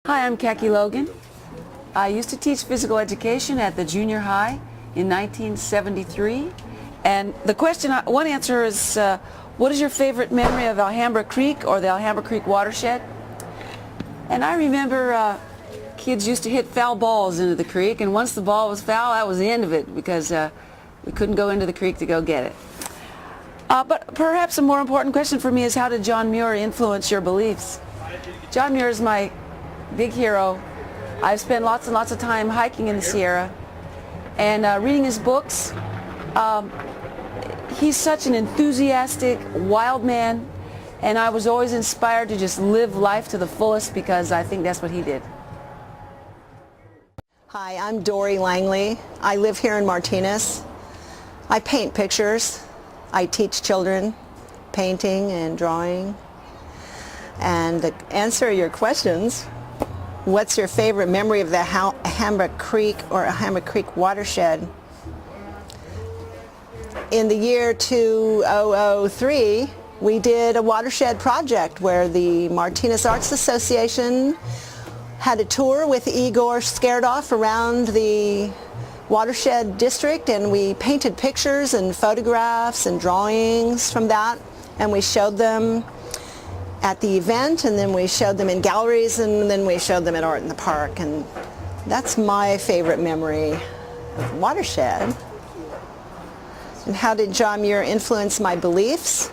Hi, I'm Kaki Logan. I used to teach physical education at the junior high in 1973. And the question, one answer is, what is your favorite memory of Alhambra Creek or the Alhambra Creek watershed? And I remember kids used to hit foul balls into the creek, and once the ball was foul, that was the end of it, because we couldn't go into the creek to go get it. But perhaps a more important question for me is, how did John Muir influence your beliefs? John Muir is my big hero. I've spent lots and lots of time hiking in the Sierra and reading his books. He's such an enthusiastic, wild man, and I was always inspired to just live life to the fullest, because I think that's what he did. Hi, I'm Dory Langley. I live here in Martinez. I paint pictures. I teach children painting and drawing. And to answer your questions, what's your favorite memory of the Alhambra Creek or Alhambra Creek watershed? In the year 2003, we did a watershed project where the Martinez Arts Association had a tour with Igor Scaredoff around the watershed district, and we painted pictures and photographs and drawings from that, and we showed them at the event, and then we showed them in galleries, and then we showed them at Art in the Park. And that's my favorite memory of watershed. And how did John Muir influence my beliefs?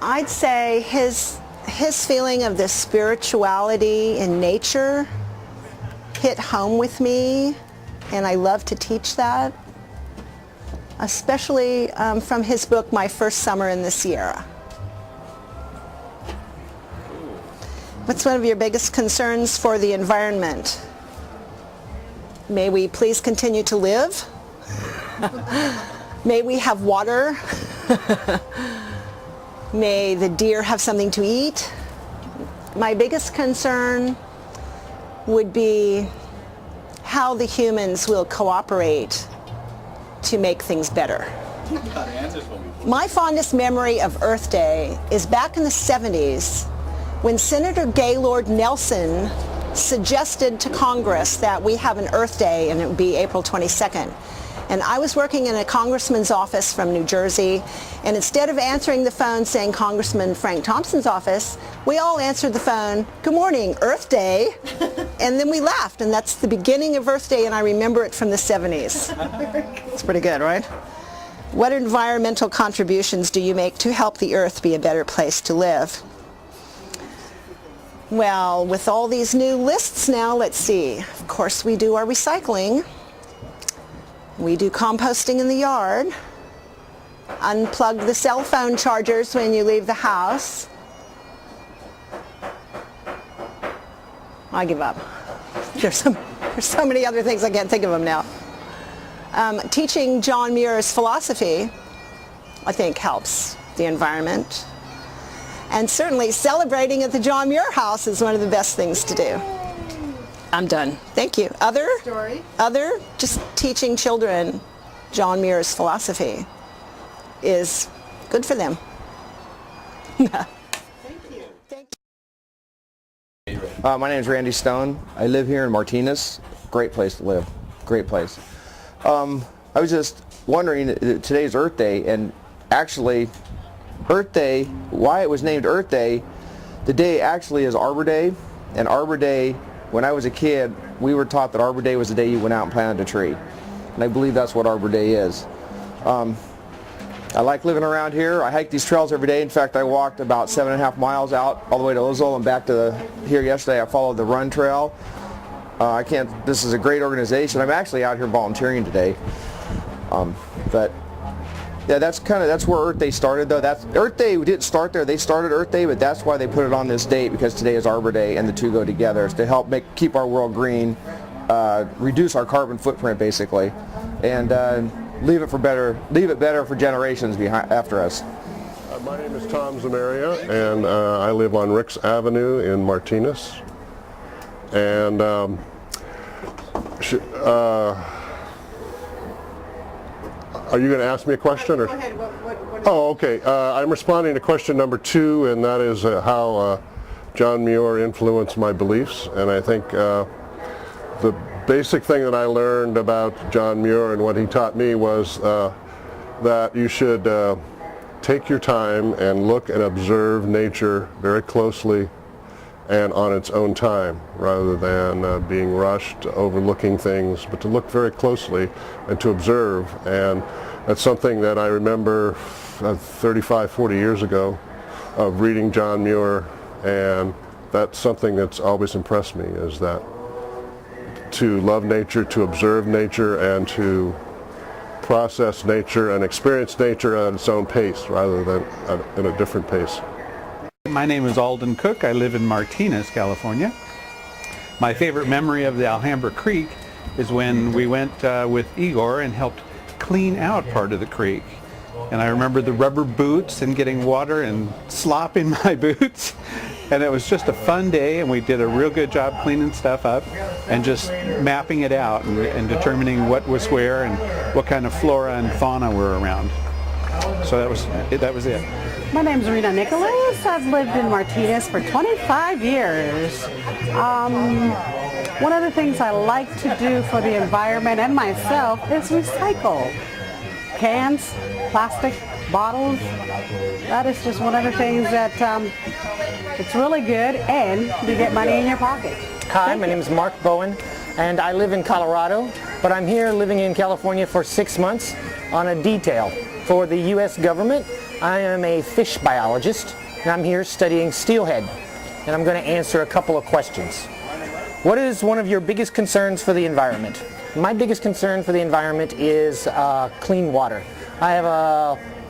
I'd say his feeling of the spirituality in nature hit home with me, and I love to teach that, especially from his book, My First Summer in the Sierra. What's one of your biggest concerns for the environment? May we please continue to live? May we have water? May the deer have something to eat? My biggest concern would be how the humans will cooperate to make things better. My fondest memory of Earth Day is back in the 70s, when Senator Gaylord Nelson suggested to Congress that we have an Earth Day, and it would be April 22nd. And I was working in a congressman's office from New Jersey, and instead of answering the phone saying Congressman Frank Thompson's office, we all answered the phone, "Good morning, Earth Day," and then we laughed, and that's the beginning of Earth Day, and I remember it from the 70s. It's pretty good, right? What environmental contributions do you make to help the Earth be a better place to live? Well, with all these new lists now, let's see. Of course, we do our recycling. We do composting in the yard. Unplug the cell phone chargers when you leave the house. I give up. There's so many other things, I can't think of them now. Teaching John Muir's philosophy, I think, helps the environment. And certainly celebrating at the John Muir House is one of the best things to do. I'm done. Thank you. Other, just teaching children John Muir's philosophy is good for them. Thank you. Thank you. My name is Randy Stone. I live here in Martinez. Great place to live. Great place. I was just wondering, today's Earth Day, and actually Earth Day, why it was named Earth Day, the day actually is Arbor Day, and Arbor Day, when I was a kid, we were taught that Arbor Day was the day you went out and planted a tree. And I believe that's what Arbor Day is. I like living around here. I hike these trails every day. In fact, I walked about 7.5 miles out all the way to Ozol and back to here yesterday. I followed the run trail. This is a great organization. I'm actually out here volunteering today. But yeah, that's where Earth Day started, though. Earth Day didn't start there. They started Earth Day, but that's why they put it on this date, because today is Arbor Day, and the two go together. It's to help keep our world green, reduce our carbon footprint, basically, and leave it better for generations after us. My name is Tom Zamaria, and I live on Ricks Avenue in Martinez. And are you going to ask me a question? Or? Go ahead. Oh, okay. I'm responding to question number 2, and that is how John Muir influenced my beliefs, and I think the basic thing that I learned about John Muir and what he taught me was that you should take your time and look and observe nature very closely and on its own time, rather than being rushed, overlooking things, but to look very closely and to observe. And that's something that I remember 35, 40 years ago of reading John Muir, and that's something that's always impressed me, is that to love nature, to observe nature, and to process nature and experience nature at its own pace rather than at a different pace. My name is Alden Cook. I live in Martinez, California. My favorite memory of the Alhambra Creek is when we went with Igor and helped clean out part of the creek. And I remember the rubber boots and getting water and slop in my boots. And it was just a fun day, and we did a real good job cleaning stuff up and just mapping it out and determining what was where and what kind of flora and fauna were around. So that was it. My name is Rena Nicholas. I've lived in Martinez for 25 years. One of the things I like to do for the environment and myself is recycle. Cans, plastic, bottles. That is just one of the things that it's really good, and you get money in your pocket. Hi, my name is Mark Bowen, and I live in Colorado, but I'm here living in California for 6 months on a detail for the U.S. government. I am a fish biologist, and I'm here studying steelhead, and I'm going to answer a couple of questions. What is one of your biggest concerns for the environment? My biggest concern for the environment is clean water.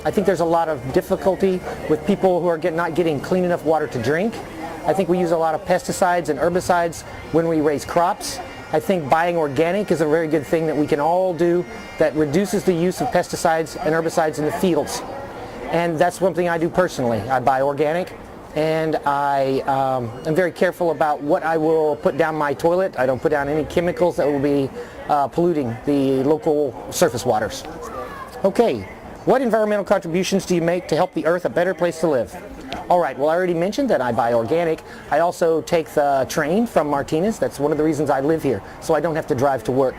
I think there's a lot of difficulty with people who are not getting clean enough water to drink. I think we use a lot of pesticides and herbicides when we raise crops. I think buying organic is a very good thing that we can all do that reduces the use of pesticides and herbicides in the fields. And that's one thing I do personally. I buy organic, and I am very careful about what I will put down my toilet. I don't put down any chemicals that will be polluting the local surface waters. Okay, what environmental contributions do you make to help the earth a better place to live? All right, well, I already mentioned that I buy organic. I also take the train from Martinez. That's one of the reasons I live here, so I don't have to drive to work.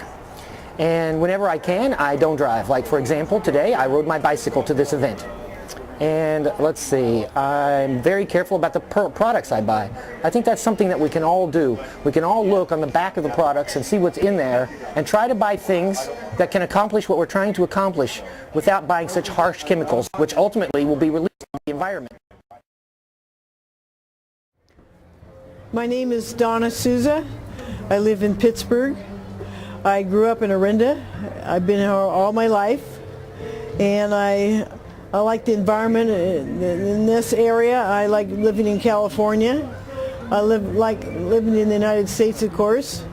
And whenever I can, I don't drive. Like, for example, today I rode my bicycle to this event. And let's see, I'm very careful about the products I buy. I think that's something that we can all do. We can all look on the back of the products and see what's in there and try to buy things that can accomplish what we're trying to accomplish without buying such harsh chemicals, which ultimately will be released into the environment. My name is Donna Souza. I live in Pittsburgh. I grew up in Orinda. I've been here all my life, and I like the environment in this area. I like living in California. I like living in the United States, of course.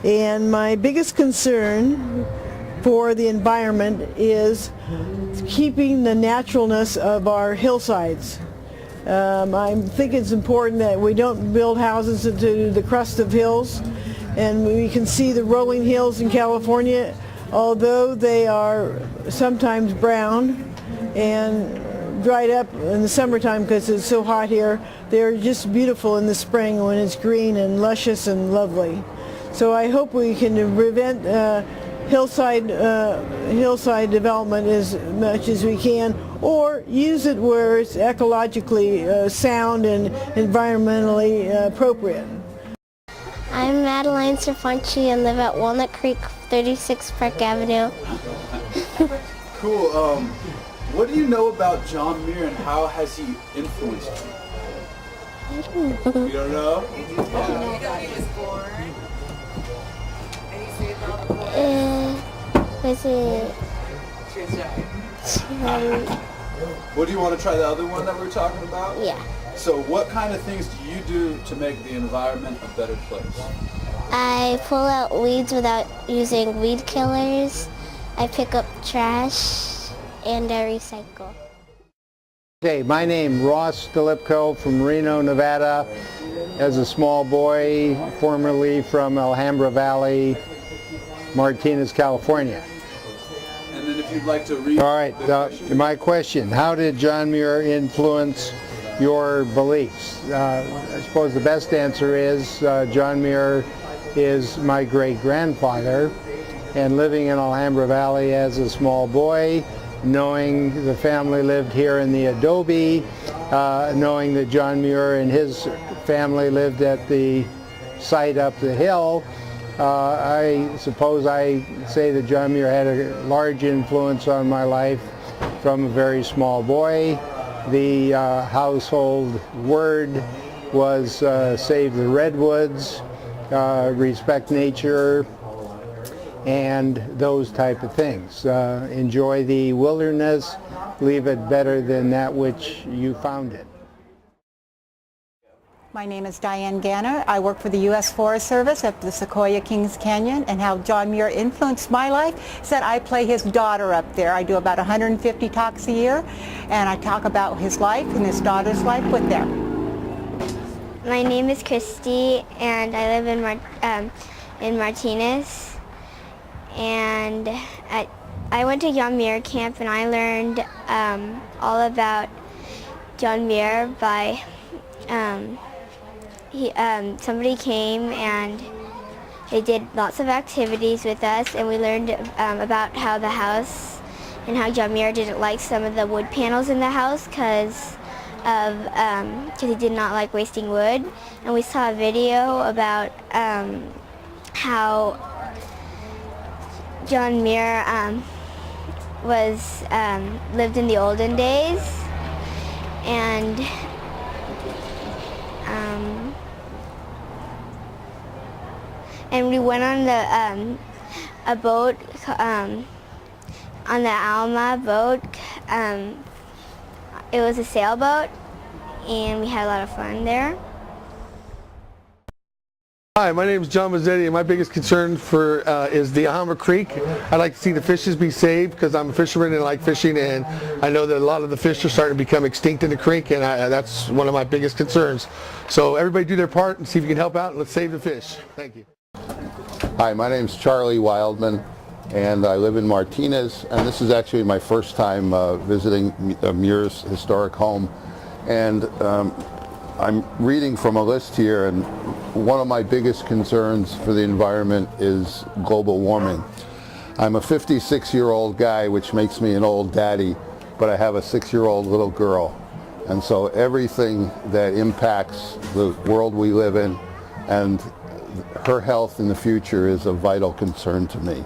And my biggest concern for the environment is keeping the naturalness of our hillsides. I think it's important that we don't build houses into the crust of hills. And we can see the rolling hills in California, although they are sometimes brown and dried up in the summertime because it's so hot here. They're just beautiful in the spring when it's green and luscious and lovely. So I hope we can prevent hillside development as much as we can, or use it where it's ecologically sound and environmentally appropriate. I'm Madeline Serfanchi and live at Walnut Creek, 36 Park Avenue. Cool. What do you know about John Muir and how has he influenced you? You don't know? Was it? What, do you want to try the other one that we were talking about? Yeah. So what kind of things do you do to make the environment a better place? I pull out weeds without using weed killers. I pick up trash and I recycle. Okay, my name Ross Stilipko from Reno, Nevada. As a small boy, formerly from Alhambra Valley, Martinez, California. And then if you'd like to read All right, my question, how did John Muir influence your beliefs? I suppose the best answer is John Muir is my great-grandfather, and living in Alhambra Valley as a small boy, knowing the family lived here in the adobe, knowing that John Muir and his family lived at the site up the hill, I suppose I say that John Muir had a large influence on my life from a very small boy. The household word was save the redwoods, respect nature, and those type of things. Enjoy the wilderness, leave it better than that which you found it. My name is Diane Ganner. I work for the U.S. Forest Service at the Sequoia Kings Canyon, and how John Muir influenced my life is that I play his daughter up there. I do about 150 talks a year, and I talk about his life and his daughter's life with them. My name is Christy, and I live in Martinez. And I went to John Muir camp, and I learned all about John Muir by somebody came and they did lots of activities with us, and we learned about how the house and how John Muir didn't like some of the wood panels in the house because he did not like wasting wood. And we saw a video about how John Muir lived in the olden days, and we went on a boat, on the Alma boat. It was a sailboat, and we had a lot of fun there. Hi, my name is John Mazzetti, and my biggest concern is the Alhambra Creek. I'd like to see the fishes be saved because I'm a fisherman and I like fishing, and I know that a lot of the fish are starting to become extinct in the creek, and that's one of my biggest concerns. So everybody do their part and see if you can help out, and let's save the fish. Thank you. Hi, my name's Charlie Wildman, and I live in Martinez, and this is actually my first time visiting Muir's historic home. And I'm reading from a list here, and one of my biggest concerns for the environment is global warming. I'm a 56-year-old guy, which makes me an old daddy, but I have a 6-year-old little girl. And so everything that impacts the world we live in and her health in the future is a vital concern to me.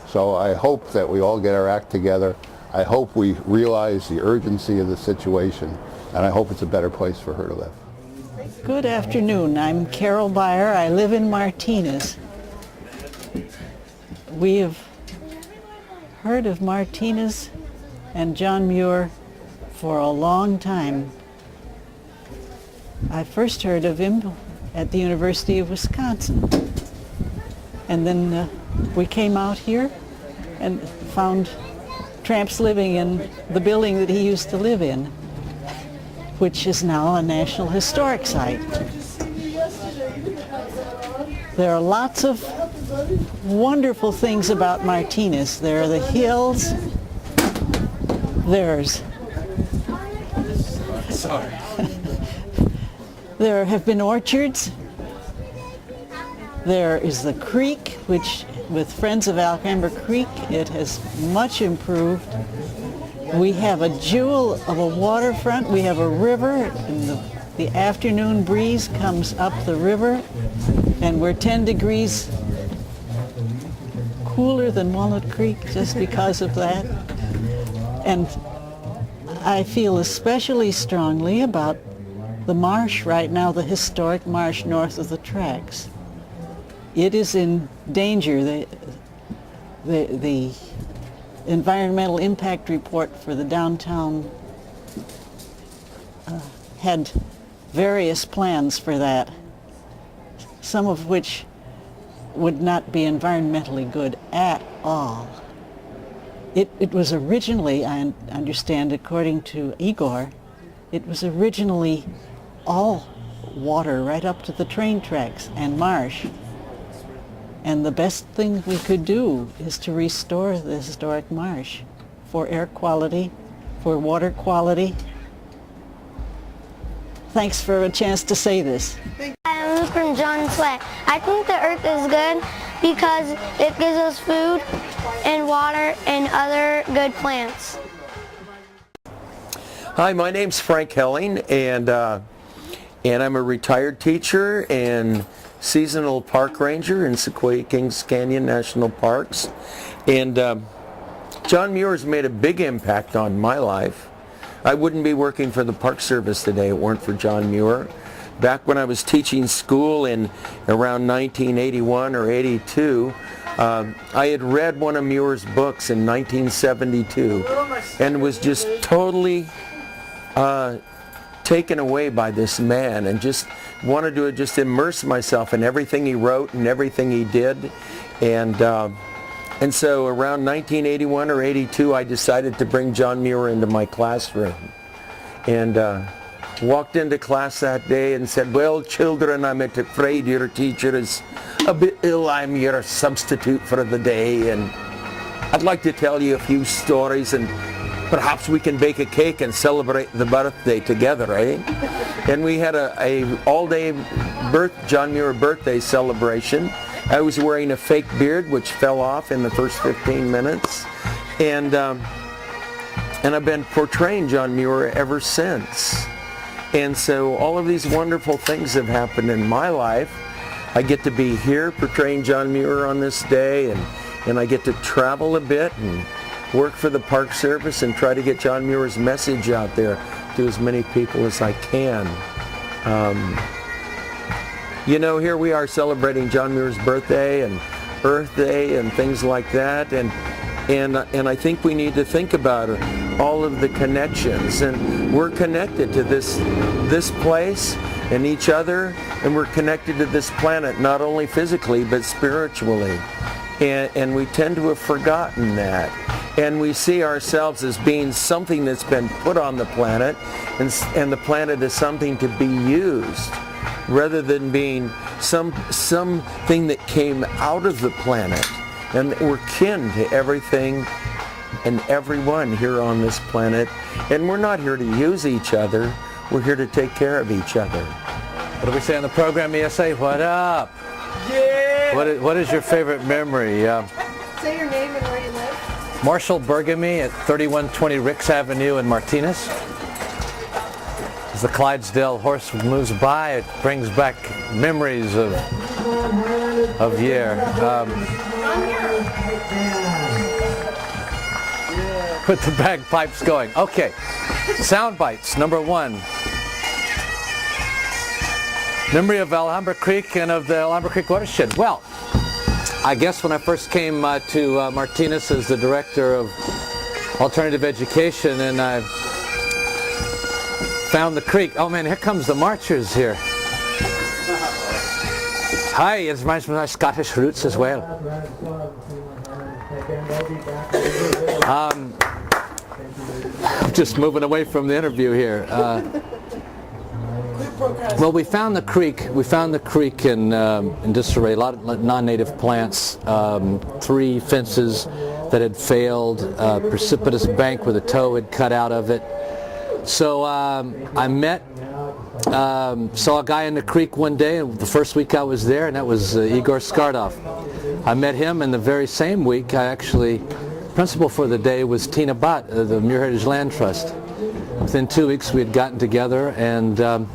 So I hope that we all get our act together. I hope we realize the urgency of the situation, and I hope it's a better place for her to live. Good afternoon. I'm Carol Byer. I live in Martinez. We have heard of Martinez and John Muir for a long time. I first heard of him at the University of Wisconsin. And then we came out here and found tramps living in the building that he used to live in, which is now a National Historic Site. There are lots of wonderful things about Martinez. There are the hills. There have been orchards. There is the creek, which with Friends of Alhambra Creek, it has much improved. We have a jewel of a waterfront. We have a river, and the afternoon breeze comes up the river, and we're 10 degrees cooler than Walnut Creek just because of that. And I feel especially strongly about the marsh right now, the historic marsh north of the tracks. It is in danger. The environmental impact report for the downtown had various plans for that, some of which would not be environmentally good at all. It was originally, I understand, according to Igor, it was originally all water right up to the train tracks and marsh. And the best thing we could do is to restore the historic marsh for air quality, for water quality. thanks for a chance to say this. I'm from John Sweat. I think the earth is good because it gives us food and water and other good plants. Hi, my name's Frank Helling, and I'm a retired teacher and seasonal park ranger in Sequoia Kings Canyon National Parks. And John Muir has made a big impact on my life. I wouldn't be working for the Park Service today if it weren't for John Muir. Back when I was teaching school in around 1981 or 82, I had read one of Muir's books in 1972 and was just totally taken away by this man, and just wanted to just immerse myself in everything he wrote and everything he did. And so around 1981 or 82, I decided to bring John Muir into my classroom. And walked into class that day and said, "Well, children, I'm afraid your teacher is a bit ill. I'm your substitute for the day, and I'd like to tell you a few stories, and perhaps we can bake a cake and celebrate the birthday together, eh?" And we had a all-day John Muir Birthday celebration. I was wearing a fake beard, which fell off in the first 15 minutes. And I've been portraying John Muir ever since. And so all of these wonderful things have happened in my life. I get to be here portraying John Muir on this day, and I get to travel a bit and work for the Park Service and try to get John Muir's message out there to as many people as I can. You know, here we are celebrating John Muir's birthday and Earthday and things like that, and I think we need to think about all of the connections, and we're connected to this place and each other, and we're connected to this planet not only physically but spiritually, and we tend to have forgotten that, and we see ourselves as being something that's been put on the planet, and the planet is something to be used, rather than being something that came out of the planet. And we're kin to everything and everyone here on this planet. And we're not here to use each other. We're here to take care of each other. What do we say on the program, ESA? What up? Yeah! What is your favorite memory? Say your name and where you live. Marshall Bergamy at 3120 Ricks Avenue in Martinez. As the Clydesdale horse moves by, it brings back memories of year. Put the bagpipes going. Okay, Soundbites, number 1. Memory of Alhambra Creek and of the Alhambra Creek watershed. Well, I guess when I first came to Martinez as the director of alternative education, and I found the creek. Oh man, here comes the marchers here. Hi, it reminds me of my Scottish roots as well. I'm just moving away from the interview here. Well, we found the creek. We found the creek in disarray. A lot of non-native plants, 3 fences that had failed, a precipitous bank with a toe had cut out of it. So I saw a guy in the creek one day, and the first week I was there, and that was Igor Skardov. I met him, and the very same week, principal for the day was Tina Bott, the Muir Heritage Land Trust. Within 2 weeks, we had gotten together, and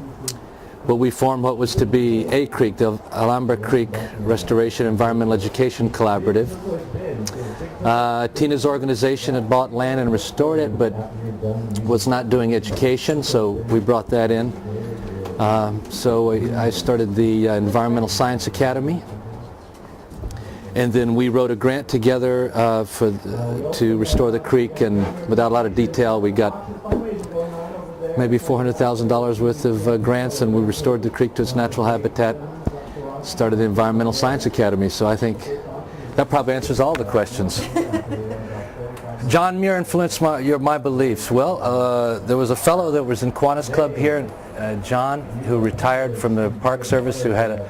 we formed what was to be A Creek, the Alhambra Creek Restoration Environmental Education Collaborative. Tina's organization had bought land and restored it, but was not doing education, so we brought that in. So I started the Environmental Science Academy, and then we wrote a grant together to restore the creek, and without a lot of detail, we got maybe $400,000 worth of grants, and we restored the creek to its natural habitat, started the Environmental Science Academy. So I think that probably answers all the questions. John Muir influenced my beliefs. Well, there was a fellow that was in Kiwanis Club here, John, who retired from the Park Service, who had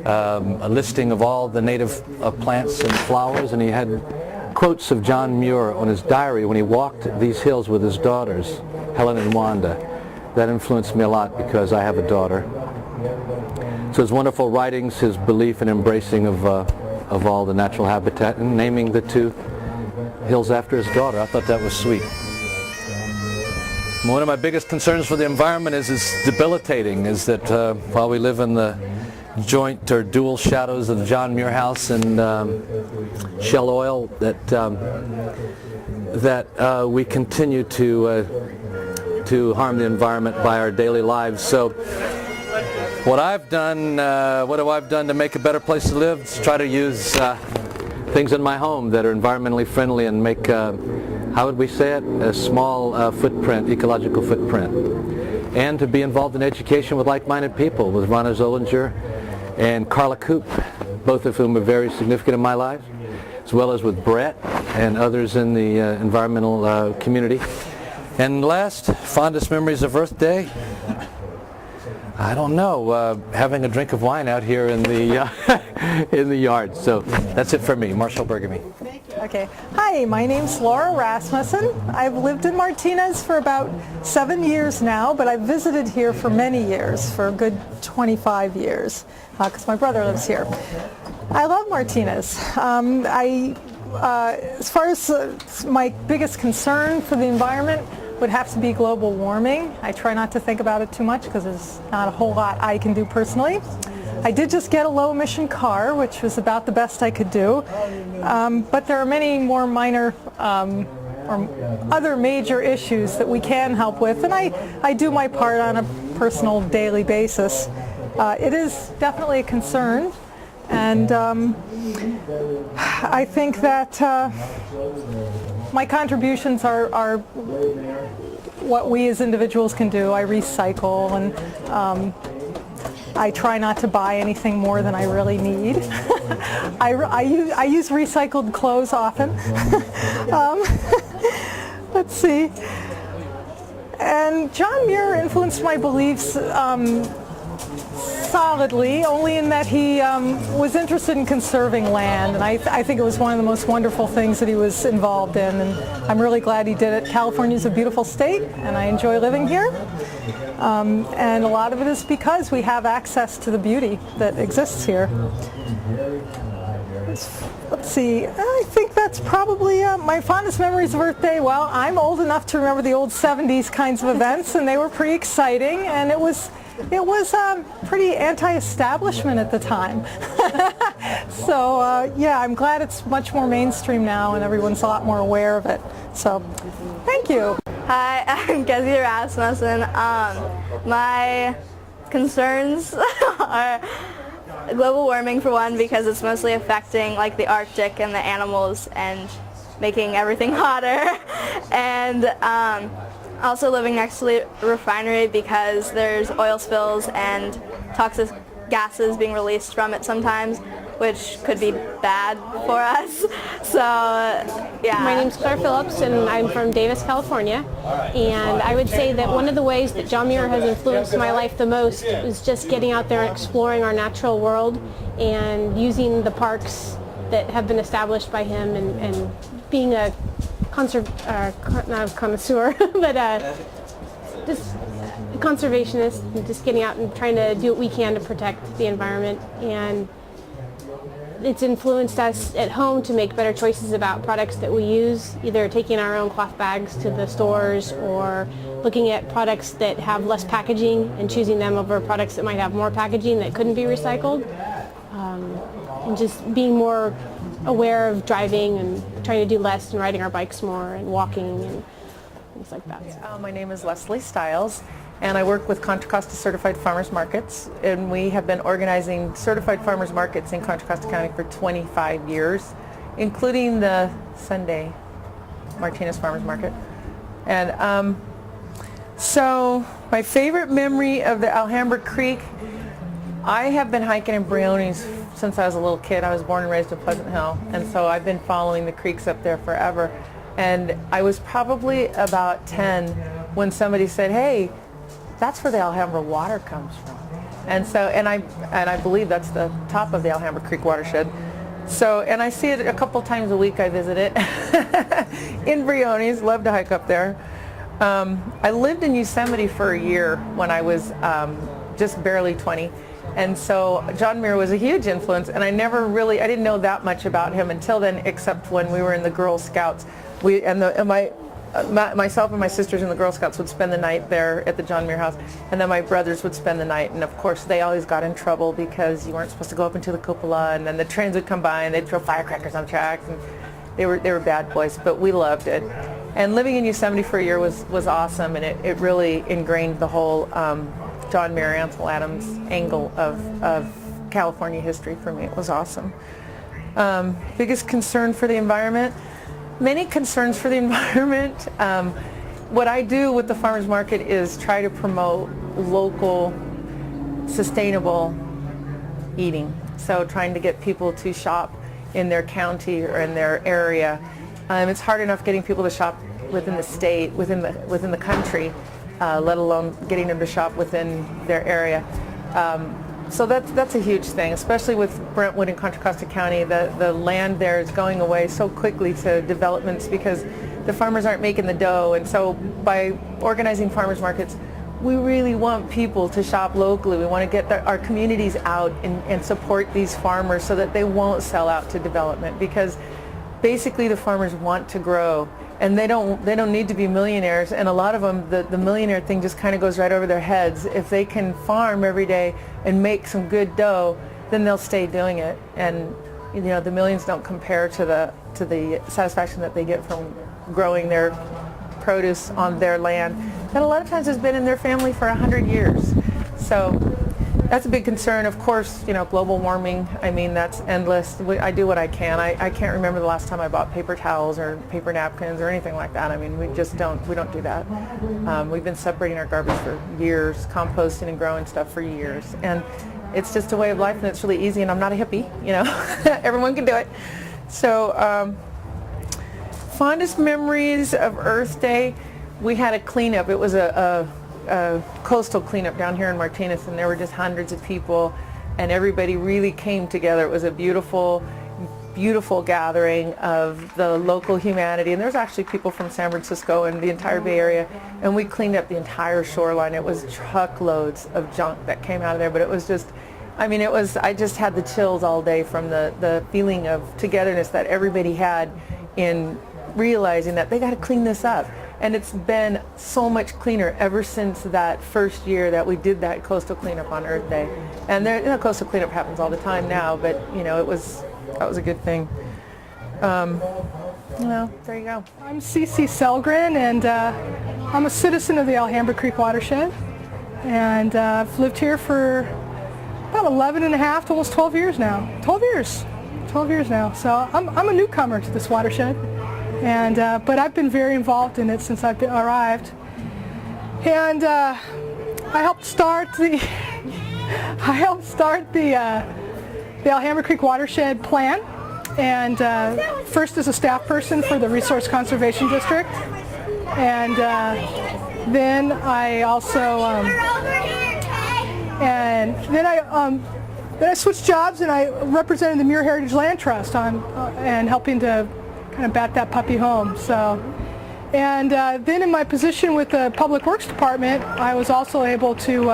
a listing of all the native plants and flowers, and he had quotes of John Muir on his diary when he walked these hills with his daughters, Helen and Wanda. that influenced me a lot because I have a daughter. So his wonderful writings, his belief and embracing of all the natural habitat, and naming the 2 hills after his daughter. I thought that was sweet. One of my biggest concerns for the environment is debilitating, is that while we live in the joint or dual shadows of the John Muir house and Shell Oil, that we continue to harm the environment by our daily lives. So what have I done to make a better place to live? Is try to use things in my home that are environmentally friendly and make, how would we say it, a small footprint, ecological footprint. And to be involved in education with like-minded people, with Ronna Zollinger and Carla Koop, both of whom are very significant in my life, as well as with Brett and others in the environmental community. And last, fondest memories of Earthday? I don't know, having a drink of wine out here in the in the yard. So that's it for me. Marshall Bergamy. Okay. Hi, my name's Laura Rasmussen. I've lived in Martinez for about 7 years now, but I've visited here for many years, for a good 25 years, because my brother lives here. I love Martinez. As far as my biggest concern for the environment would have to be global warming. I try not to think about it too much because there's not a whole lot I can do personally. I did just get a low emission car, which was about the best I could do. But there are many more minor or other major issues that we can help with, and I do my part on a personal daily basis. It is definitely a concern, and I think that my contributions are what we as individuals can do. I recycle, and I try not to buy anything more than I really need. I use recycled clothes often. Let's see. And John Muir influenced my beliefs solidly, only in that he was interested in conserving land, and I think it was one of the most wonderful things that he was involved in, and I'm really glad he did it. California's a beautiful state, and I enjoy living here, and a lot of it is because we have access to the beauty that exists here. Let's see, I think that's probably my fondest memories of Earthday. Well, I'm old enough to remember the old 70s kinds of events, and they were pretty exciting, and it was pretty anti-establishment at the time. So yeah, I'm glad it's much more mainstream now and everyone's a lot more aware of it. So thank you. Hi, I'm Kezia Rasmussen. My concerns are global warming for one, because it's mostly affecting like the Arctic and the animals and making everything hotter. And also living next to the refinery, because there's oil spills and toxic gases being released from it sometimes, which could be bad for us. So, yeah. My name's Claire Phillips, and I'm from Davis, California. And I would say that one of the ways that John Muir has influenced my life the most is just getting out there and exploring our natural world and using the parks that have been established by him, and being a not a connoisseur, but just a conservationist, and just getting out and trying to do what we can to protect the environment. And it's influenced us at home to make better choices about products that we use, either taking our own cloth bags to the stores or looking at products that have less packaging and choosing them over products that might have more packaging that couldn't be recycled. And just being more aware of driving and trying to do less and riding our bikes more and walking and things like that. My name is Leslie Stiles, and I work with Contra Costa Certified Farmers Markets, and we have been organizing certified farmers markets in Contra Costa County for 25 years, including the Sunday Martinez Farmers Market. And so my favorite memory of the Alhambra Creek, I have been hiking in Briones since I was a little kid. I was born and raised in Pleasant Hill, and so I've been following the creeks up there forever. And I was probably about 10 when somebody said, "Hey, that's where the Alhambra water comes from." And so, and I believe that's the top of the Alhambra Creek watershed. So, and I see it a couple times a week. I visit it in Briones. Love to hike up there. I lived in Yosemite for a year when I was just barely 20. And so John Muir was a huge influence, and I didn't know that much about him until then, except when we were in the Girl Scouts. Myself and my sisters in the Girl Scouts would spend the night there at the John Muir house, and then my brothers would spend the night, and of course they always got in trouble because you weren't supposed to go up into the cupola, and then the trains would come by and they'd throw firecrackers on tracks, and they were bad boys, but we loved it. And living in Yosemite for a year was awesome, and it really ingrained the whole John Muir, Ansel Adams angle of California history for me. It was awesome. Biggest concern for the environment? Many concerns for the environment. What I do with the farmers market is try to promote local, sustainable eating. So trying to get people to shop in their county or in their area. It's hard enough getting people to shop within the state, within the country, let alone getting them to shop within their area. So that's a huge thing, especially with Brentwood and Contra Costa County. The land there is going away so quickly to developments because the farmers aren't making the dough. And so by organizing farmers markets, we really want people to shop locally. We want to get our communities out and support these farmers so that they won't sell out to development, because basically the farmers want to grow. And they don't need to be millionaires, and a lot of them, the millionaire thing just kind of goes right over their heads. If they can farm every day and make some good dough, then they'll stay doing it. And the millions don't compare to the satisfaction that they get from growing their produce on their land that a lot of times has been in their family for 100 years. So that's a big concern. Of course, global warming, that's endless. I do what I can. I can't remember the last time I bought paper towels or paper napkins or anything like that. We don't do that. We've been separating our garbage for years, composting and growing stuff for years. And it's just a way of life, and it's really easy, and I'm not a hippie, everyone can do it. So fondest memories of Earth Day, we had a cleanup. It was a coastal cleanup down here in Martinez, and there were just hundreds of people, and everybody really came together. It was a beautiful, beautiful gathering of the local humanity, and there's actually people from San Francisco and the entire Bay Area, and we cleaned up the entire shoreline. It was truckloads of junk that came out of there, but it was just, I just had the chills all day from the feeling of togetherness that everybody had in realizing that they got to clean this up. And it's been so much cleaner ever since that first year that we did that coastal cleanup on Earth Day. And coastal cleanup happens all the time now, but that was a good thing. There you go. I'm Cece Selgren, and I'm a citizen of the Alhambra Creek watershed, and I've lived here for about 11 and a half to almost 12 years now. 12 years now. So I'm a newcomer to this watershed. But I've been very involved in it since I've arrived, and I helped start the Alhambra Creek Watershed Plan, and first as a staff person for the Resource Conservation District, and then I also then I switched jobs, and I represented the Muir Heritage Land Trust and helping to kind of bat that puppy home. So, and then in my position with the Public Works Department, I was also able to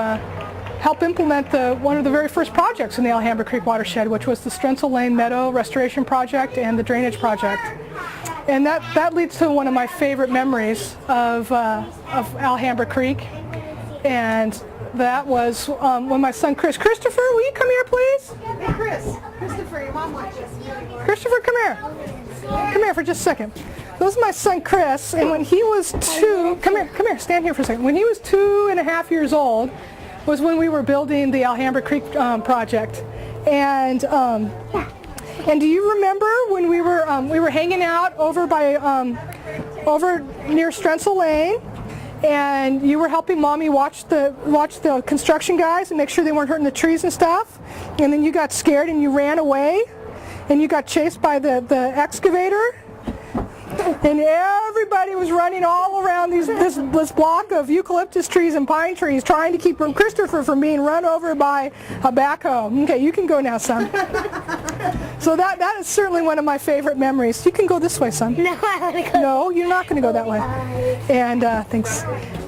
help implement one of the very first projects in the Alhambra Creek watershed, which was the Strensel Lane Meadow Restoration Project and the Drainage Project. And that leads to one of my favorite memories of Alhambra Creek, and that was when my son Christopher, will you come here please? Hey Christopher, your mom watches. Christopher, come here. Come here for just a second. This is my son Chris, and when he was 2, come here, stand here for a second. When he was 2.5 years old was when we were building the Alhambra Creek project. And do you remember when we were hanging out over near Strensel Lane, and you were helping Mommy watch the construction guys and make sure they weren't hurting the trees and stuff, and then you got scared and you ran away, and you got chased by the excavator? And everybody was running all around this block of eucalyptus trees and pine trees trying to keep Christopher from being run over by a backhoe. Okay, you can go now, son. So that is certainly one of my favorite memories. You can go this way, son. No, I want to go. No, you're not going to go that way. And thanks.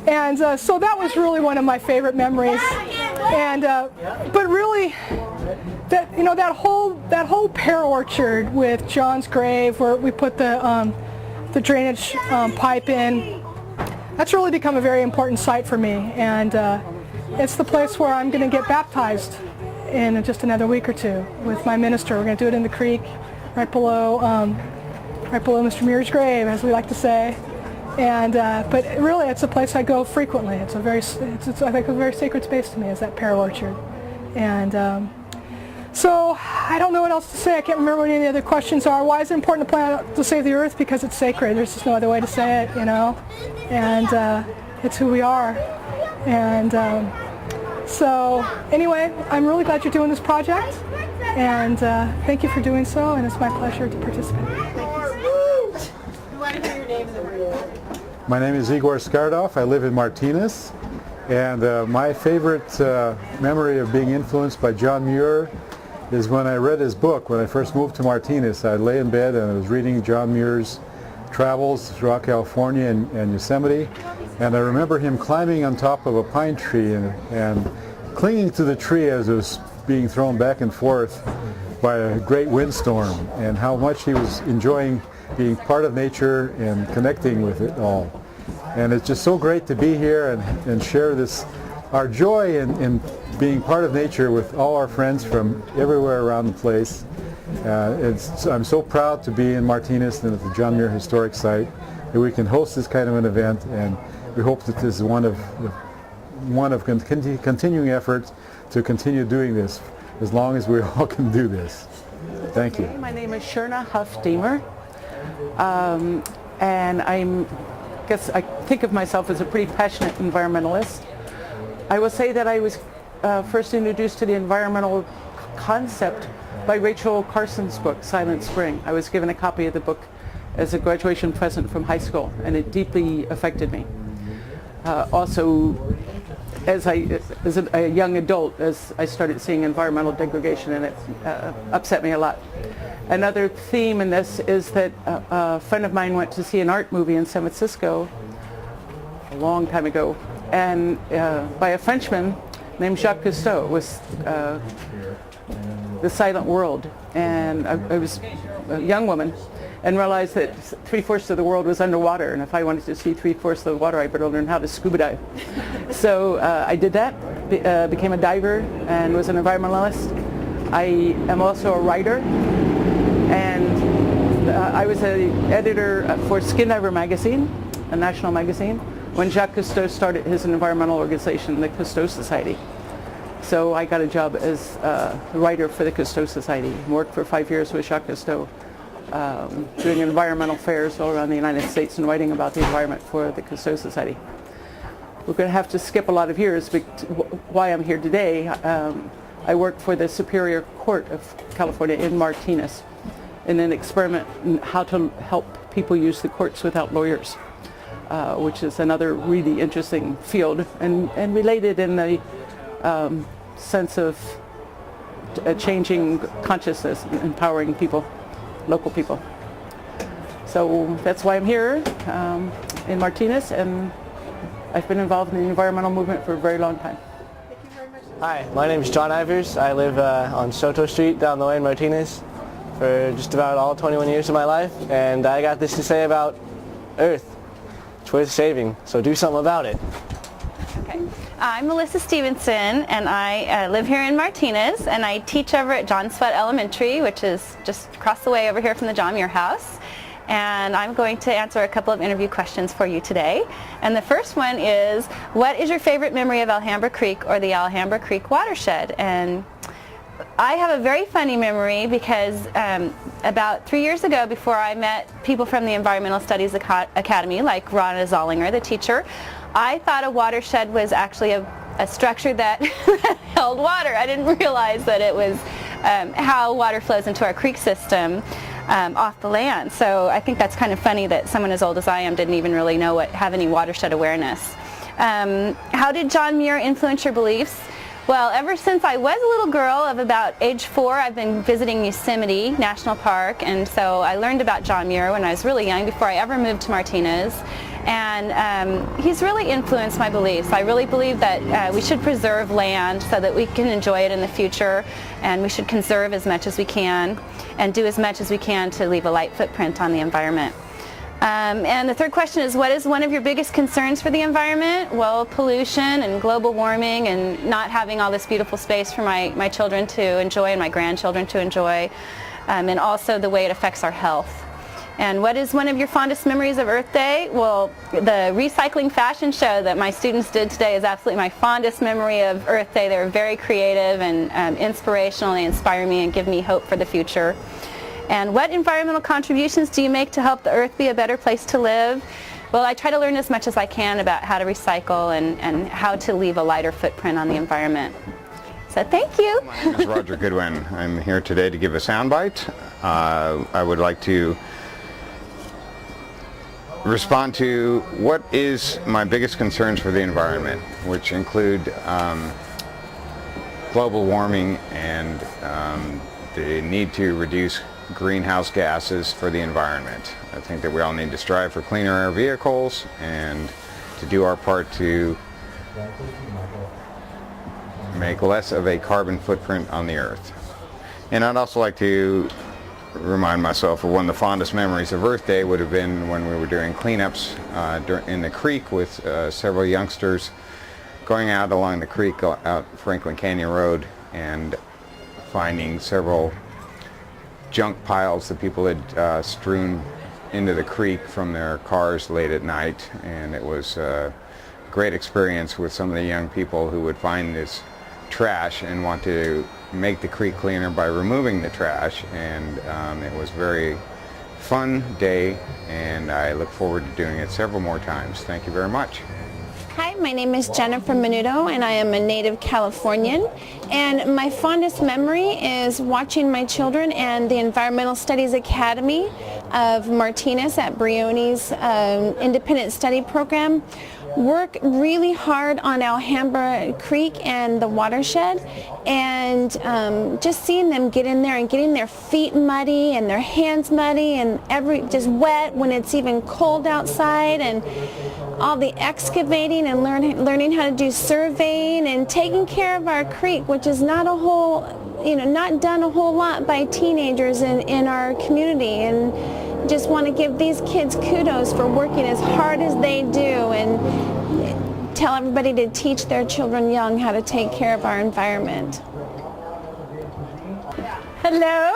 And so that was really one of my favorite memories. And but really, that whole pear orchard with John's grave, where we put the drainage pipe in, that's really become a very important site for me. And it's the place where I'm going to get baptized in just another week or two with my minister. We're going to do it in the creek, right below Mr. Muir's grave, as we like to say. And but really, it's a place I go frequently. It's I think a very sacred space to me, is that pear orchard. And so I don't know what else to say. I can't remember what any of the other questions are. Why is it important to plant to save the earth? Because it's sacred. There's just no other way to say it, And it's who we are. And so anyway, I'm really glad you're doing this project. And thank you for doing so. And it's my pleasure to participate. My name is Igor Skardov. I live in Martinez. And my favorite memory of being influenced by John Muir is when I read his book. When I first moved to Martinez, I lay in bed and I was reading John Muir's travels throughout California and Yosemite. And I remember him climbing on top of a pine tree and clinging to the tree as it was being thrown back and forth by a great windstorm, and how much he was enjoying being part of nature and connecting with it all. And it's just so great to be here and share our joy in being part of nature with all our friends from everywhere around the place. I'm so proud to be in Martinez and at the John Muir Historic Site, that we can host this kind of an event, and we hope that this is one of continuing efforts to continue doing this as long as we all can do this. Thank you. My name is Sherna Huff-Deemer, and I guess I think of myself as a pretty passionate environmentalist. I will say that I was first introduced to the environmental concept by Rachel Carson's book, Silent Spring. I was given a copy of the book as a graduation present from high school, and it deeply affected me. Also, as a young adult, as I started seeing environmental degradation, and it upset me a lot. Another theme in this is that a friend of mine went to see an art movie in San Francisco a long time ago, and by a Frenchman named Jacques Cousteau. It was The Silent World, and I was a young woman and realized that 3/4 of the world was underwater, and if I wanted to see 3/4 of the water, I better learn how to scuba dive. So I did that, became a diver, and was an environmentalist. I am also a writer, and I was an editor for Skin Diver magazine, a national magazine, when Jacques Cousteau started his environmental organization, the Cousteau Society. So I got a job as a writer for the Cousteau Society, worked for 5 years with Jacques Cousteau, doing environmental fairs all around the United States and writing about the environment for the Cousteau Society. We're going to have to skip a lot of years, but why I'm here today, I work for the Superior Court of California in Martinez in an experiment in how to help people use the courts without lawyers, which is another really interesting field and related in the sense of changing consciousness, empowering people, local people. So that's why I'm here in Martinez, and I've been involved in the environmental movement for a very long time. Hi, my name is John Ivers. I live on Soto Street down the way in Martinez for just about all 21 years of my life, and I got this to say about Earth. It's worth saving, so do something about it. Okay. I'm Melissa Stevenson, and I live here in Martinez, and I teach over at John Swett Elementary, which is just across the way over here from the John Muir House. And I'm going to answer a couple of interview questions for you today. And the first one is, what is your favorite memory of Alhambra Creek or the Alhambra Creek watershed? And I have a very funny memory because about 3 years ago, before I met people from the Environmental Studies Academy, like Ronna Zollinger, the teacher, I thought a watershed was actually a structure that held water. I didn't realize that it was how water flows into our creek system. off the land. So I think that's kind of funny that someone as old as I am didn't even really have any watershed awareness. How did John Muir influence your beliefs? Well, ever since I was a little girl of about age 4, I've been visiting Yosemite National Park, and so I learned about John Muir when I was really young, before I ever moved to Martinez. And he's really influenced my beliefs. I really believe that we should preserve land so that we can enjoy it in the future, and we should conserve as much as we can and do as much as we can to leave a light footprint on the environment. And the third question is, what is one of your biggest concerns for the environment? Well, pollution and global warming and not having all this beautiful space for my children to enjoy and my grandchildren to enjoy, and also the way it affects our health. And what is one of your fondest memories of Earth Day? Well, the recycling fashion show that my students did today is absolutely my fondest memory of Earth Day. They were very creative and inspirational. They inspire me and give me hope for the future. And what environmental contributions do you make to help the Earth be a better place to live? Well, I try to learn as much as I can about how to recycle and how to leave a lighter footprint on the environment. So thank you. My name is Roger Goodwin. I'm here today to give a soundbite. I would like to respond to what is my biggest concerns for the environment, which include global warming and the need to reduce greenhouse gases for the environment. I think that we all need to strive for cleaner air vehicles and to do our part to make less of a carbon footprint on the earth. And I'd also like to remind myself of one of the fondest memories of Earth Day would have been when we were doing cleanups in the creek with several youngsters going out along the creek out Franklin Canyon Road and finding several junk piles that people had strewn into the creek from their cars late at night, and it was a great experience with some of the young people who would find this trash and want to make the creek cleaner by removing the trash, and it was a very fun day, and I look forward to doing it several more times. Thank you very much. Hi, my name is Jennifer Menudo, and I am a native Californian. And my fondest memory is watching my children and the Environmental Studies Academy of Martinez at Brione's Independent Study Program work really hard on Alhambra Creek and the watershed, and just seeing them get in there and getting their feet muddy and their hands muddy and just wet when it's even cold outside, and all the excavating and learning how to do surveying and taking care of our creek, which is not not done a whole lot by teenagers in our community. And just want to give these kids kudos for working as hard as they do, and tell everybody to teach their children young how to take care of our environment. Hello.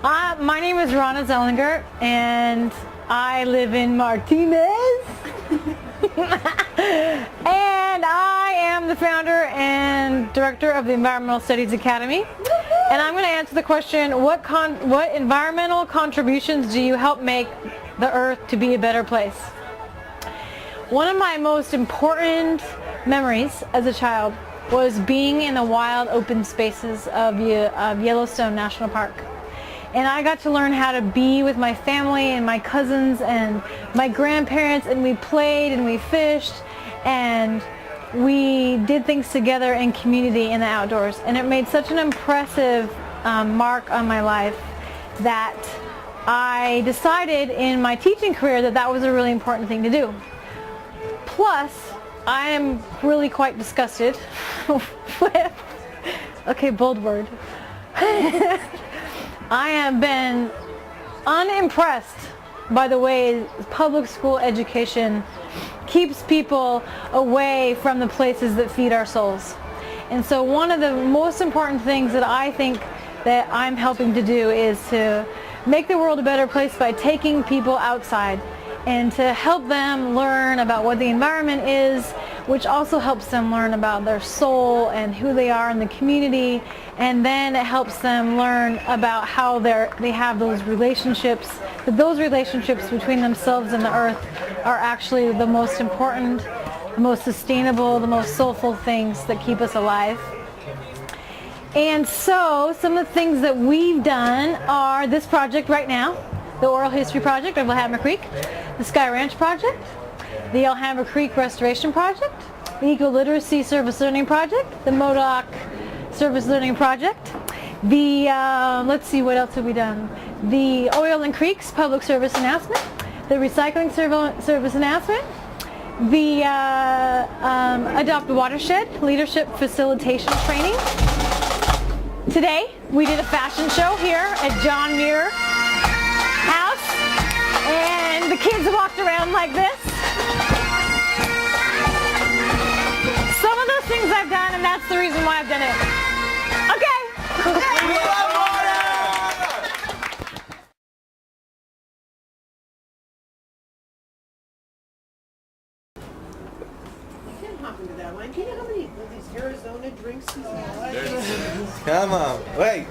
My name is Ronna Zellinger, and I live in Martinez. And I am the founder and director of the Environmental Studies Academy. And I'm going to answer the question, what environmental contributions do you help make the earth to be a better place? One of my most important memories as a child was being in the wild open spaces of Yellowstone National Park. And I got to learn how to be with my family and my cousins and my grandparents, and we played and we fished and we did things together in community in the outdoors. And it made such an impressive mark on my life that I decided in my teaching career that that was a really important thing to do. Plus, I am really quite disgusted with, okay, bold word. I have been unimpressed by the way public school education keeps people away from the places that feed our souls. And so one of the most important things that I think that I'm helping to do is to make the world a better place by taking people outside and to help them learn about what the environment is, which also helps them learn about their soul and who they are in the community, and then it helps them learn about how they have those relationships, that those relationships between themselves and the earth are actually the most important, the most sustainable, the most soulful things that keep us alive. And so some of the things that we've done are this project right now, the Oral History Project of Alhambra Creek, the Sky Ranch Project, the Alhambra Creek Restoration Project, the Eco-Literacy Service Learning Project, the Modoc Service Learning Project, the, let's see, what else have we done? The Oil and Creeks Public Service Announcement, the Recycling Service Announcement, the Adopt a Watershed Leadership Facilitation Training. Today, we did a fashion show here at John Muir House, and the kids walked around like this. Some of those things I've done, and that's the reason why I've done it. Okay. Do you know how many of these Arizona drinks he's had? Come on, wait.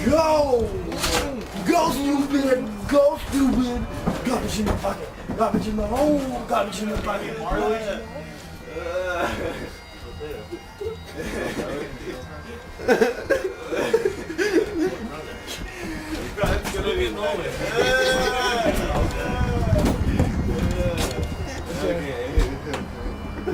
Go! Go, stupid! Go, stupid! Garbage in the bucket! Garbage in the hole! Garbage in the bucket! Marley! That's gonna be